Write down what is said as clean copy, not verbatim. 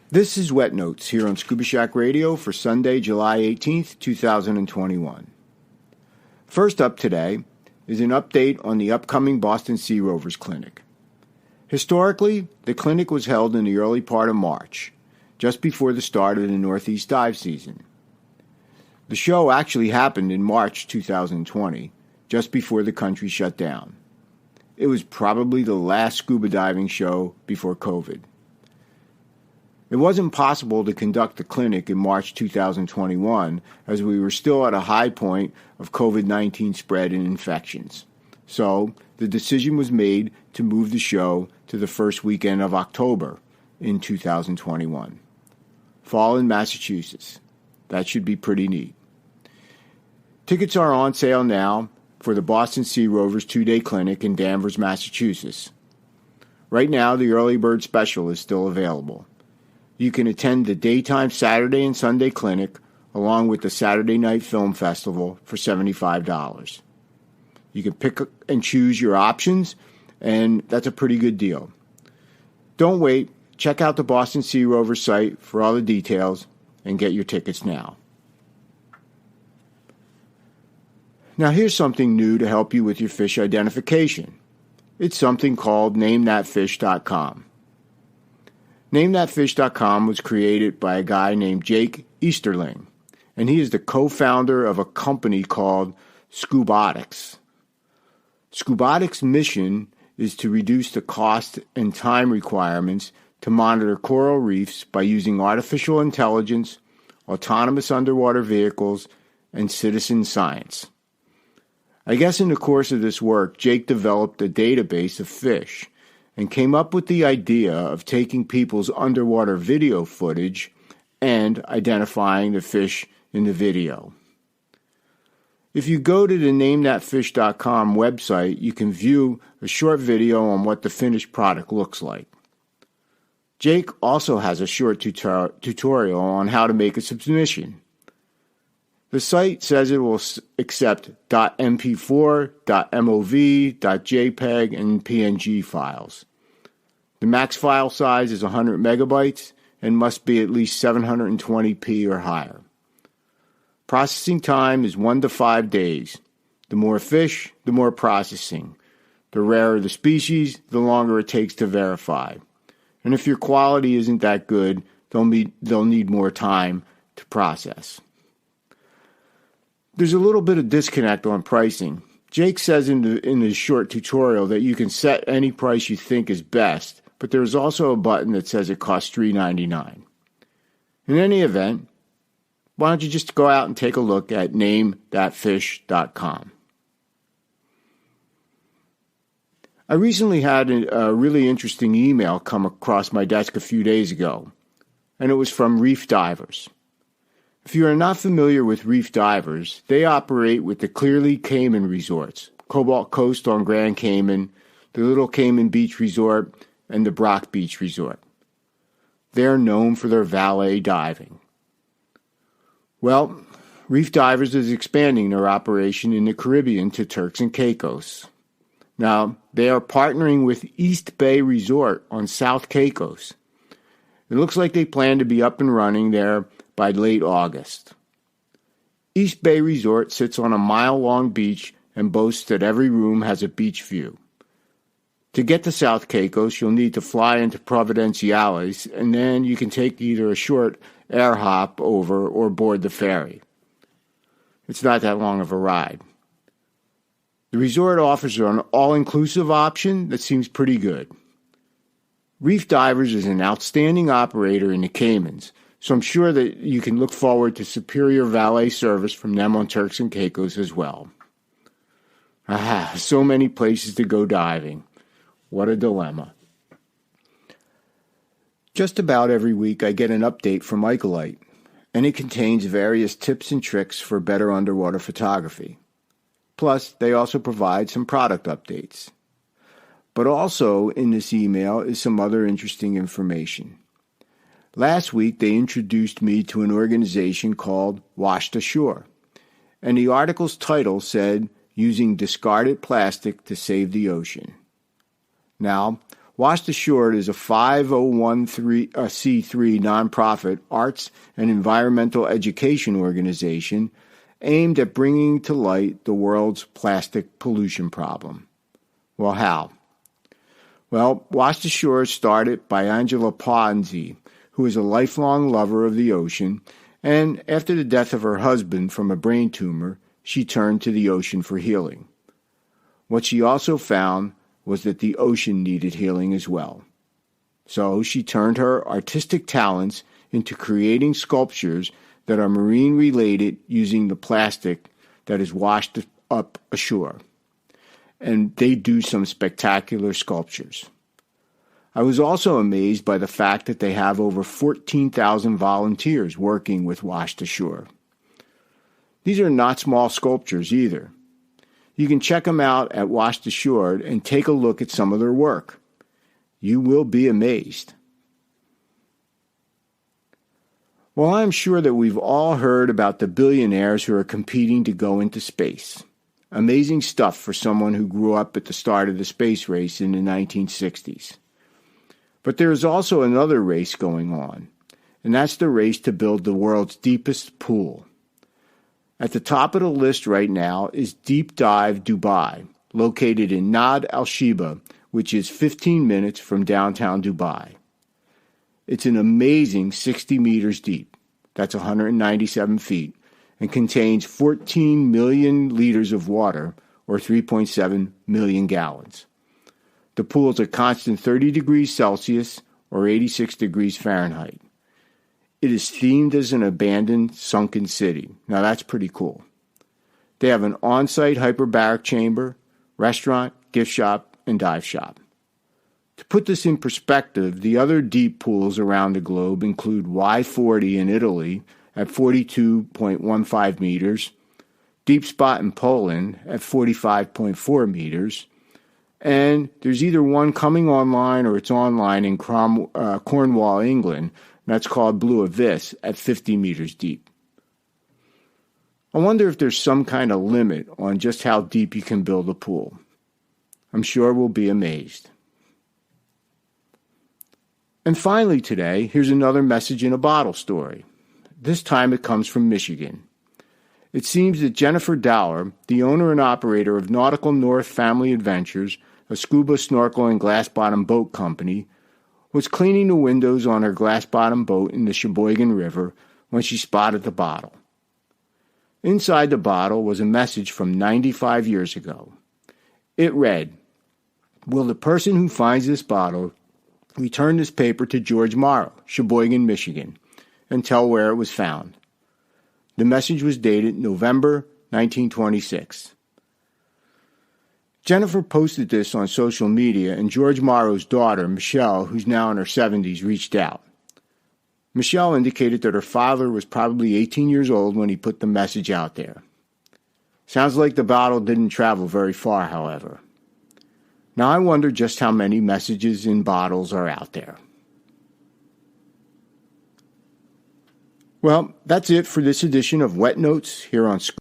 This is Wet Notes here on Scuba Shack Radio for Sunday, July 18th, 2021. First up today is an update on the upcoming Boston Sea Rovers Clinic. Historically, the clinic was held in the early part of March, just before the start of the Northeast dive season. The show actually happened in March 2020, just before the country shut down. It was probably the last scuba diving show before COVID. It wasn't possible to conduct the clinic in March 2021 as we were still at a high point of COVID-19 spread and infections. So the decision was made to move the show to the first weekend of October in 2021. Fall in Massachusetts. That should be pretty neat. Tickets are on sale now for the Boston Sea Rovers 2-day clinic in Danvers, Massachusetts. Right now, the early bird special is still available. You can attend the daytime Saturday and Sunday clinic along with the Saturday night film festival for $75. You can pick and choose your options, and that's a pretty good deal. Don't wait. Check out the Boston Sea Rovers site for all the details and get your tickets now. Now here's something new to help you with your fish identification. It's something called NameThatFish.com. NameThatFish.com was created by a guy named Jake Easterling, and he is the co-founder of a company called Scubotics. Scubotics' mission is to reduce the cost and time requirements to monitor coral reefs by using artificial intelligence, autonomous underwater vehicles, and citizen science. I guess in the course of this work, Jake developed a database of fish and came up with the idea of taking people's underwater video footage and identifying the fish in the video. If you go to the NameThatFish.com website, you can view a short video on what the finished product looks like. Jake also has a short tutorial on how to make a submission. The site says it will accept .mp4, .mov, .jpeg, and PNG files. The max file size is 100 megabytes and must be at least 720p or higher. Processing time is 1 to 5 days. The more fish, the more processing. The rarer the species, the longer it takes to verify. And if your quality isn't that good, they'll need more time to process. There's a little bit of disconnect on pricing. Jake says in his short tutorial that you can set any price you think is best, but there's also a button that says it costs $3.99. In any event, why don't you just go out and take a look at NameThatFish.com. I recently had a really interesting email come across my desk a few days ago, and it was from Reef Divers. If you are not familiar with Reef Divers, they operate with the Clearly Cayman resorts, Cobalt Coast on Grand Cayman, the Little Cayman Beach Resort, and the Brock Beach Resort. They are known for their valet diving. Well, Reef Divers is expanding their operation in the Caribbean to Turks and Caicos. Now, they are partnering with East Bay Resort on South Caicos. It looks like they plan to be up and running there by late August. East Bay Resort sits on a mile-long beach and boasts that every room has a beach view. To get to South Caicos, you'll need to fly into Providenciales, and then you can take either a short air hop over or board the ferry. It's not that long of a ride. The resort offers an all-inclusive option that seems pretty good. Reef Divers is an outstanding operator in the Caymans, so I'm sure that you can look forward to superior valet service from them on Turks and Caicos as well. So many places to go diving. What a dilemma. Just about every week I get an update from Icolite, and it contains various tips and tricks for better underwater photography. Plus, they also provide some product updates. But also in this email is some other interesting information. Last week, they introduced me to an organization called Washed Ashore, and the article's title said, "Using Discarded Plastic to Save the Ocean." Now, Washed Ashore is a 501c3 nonprofit arts and environmental education organization aimed at bringing to light the world's plastic pollution problem. Well, how? Well, Washed Ashore started by Angela Ponzi, who is a lifelong lover of the ocean, and after the death of her husband from a brain tumor, she turned to the ocean for healing. What she also found was that the ocean needed healing as well. So she turned her artistic talents into creating sculptures that are marine-related using the plastic that is washed up ashore. And they do some spectacular sculptures. I was also amazed by the fact that they have over 14,000 volunteers working with Washed Ashore. These are not small sculptures either. You can check them out at Washed Ashore and take a look at some of their work. You will be amazed. Well, I'm sure that we've all heard about the billionaires who are competing to go into space. Amazing stuff for someone who grew up at the start of the space race in the 1960s. But there is also another race going on, and that's the race to build the world's deepest pool. At the top of the list right now is Deep Dive Dubai, located in Nad Al Sheba, which is 15 minutes from downtown Dubai. It's an amazing 60 meters deep, that's 197 feet, and contains 14 million liters of water, or 3.7 million gallons. The pool is a constant 30 degrees Celsius, or 86 degrees Fahrenheit. It is themed as an abandoned, sunken city. Now that's pretty cool. They have an on-site hyperbaric chamber, restaurant, gift shop, and dive shop. To put this in perspective, the other deep pools around the globe include Y40 in Italy at 42.15 meters, Deep Spot in Poland at 45.4 meters, and there's either one coming online or it's online in Cornwall, England. That's called Blue Abyss at 50 meters deep. I wonder if there's some kind of limit on just how deep you can build a pool. I'm sure we'll be amazed. And finally today, here's another message in a bottle story. This time it comes from Michigan. It seems that Jennifer Dower, the owner and operator of Nautical North Family Adventures, a scuba, snorkel, and glass-bottom boat company, was cleaning the windows on her glass-bottom boat in the Sheboygan River when she spotted the bottle. Inside the bottle was a message from 95 years ago. It read, "Will the person who finds this bottle return this paper to George Morrow, Sheboygan, Michigan, and tell where it was found?" The message was dated November 1926. Jennifer posted this on social media, and George Morrow's daughter, Michelle, who's now in her 70s, reached out. Michelle indicated that her father was probably 18 years old when he put the message out there. Sounds like the bottle didn't travel very far, however. Now I wonder just how many messages in bottles are out there. Well, that's it for this edition of Wet Notes here on